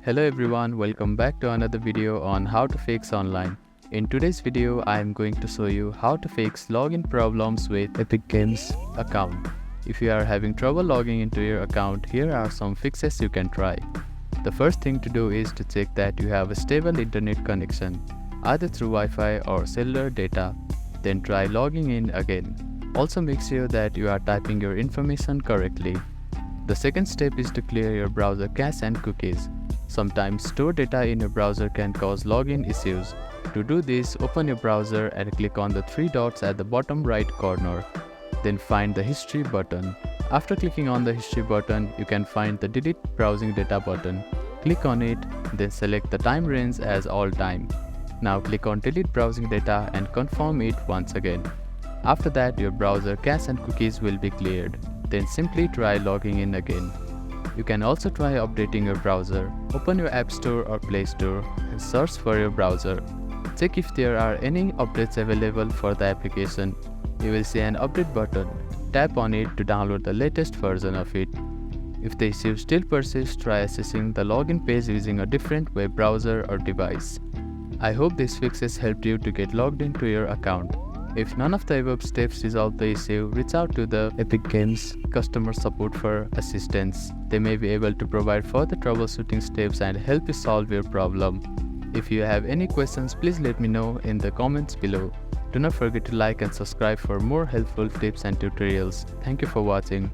Hello everyone, welcome back to another video on how to fix online. In today's video, I am going to show you how to fix login problems with Epic Games account. If you are having trouble logging into your account, here are some fixes you can try. The first thing to do is to check that you have a stable internet connection, either through Wi-Fi or cellular data. Then try logging in again. Also make sure that you are typing your information correctly. The second step is to clear your browser cache and cookies. Sometimes stored data in your browser can cause login issues. To do this, open your browser and click on the three dots at the bottom right corner. Then find the history button. After clicking on the history button, you can find the delete browsing data button. Click on it, then select the time range as all time. Now click on delete browsing data and confirm it once again. After that, your browser cache and cookies will be cleared. Then simply try logging in again. You can also try updating your browser. Open your App Store or Play Store and search for your browser. Check if there are any updates available for the application. You will see an update button. Tap on it to download the latest version of it. If the issue still persists, try accessing the login page using a different web browser or device. I hope these fixes helped you to get logged into your account. If none of the above steps resolve the issue, reach out to the Epic Games customer support for assistance. They may be able to provide further troubleshooting steps and help you solve your problem. If you have any questions, please let me know in the comments below. Do not forget to like and subscribe for more helpful tips and tutorials. Thank you for watching.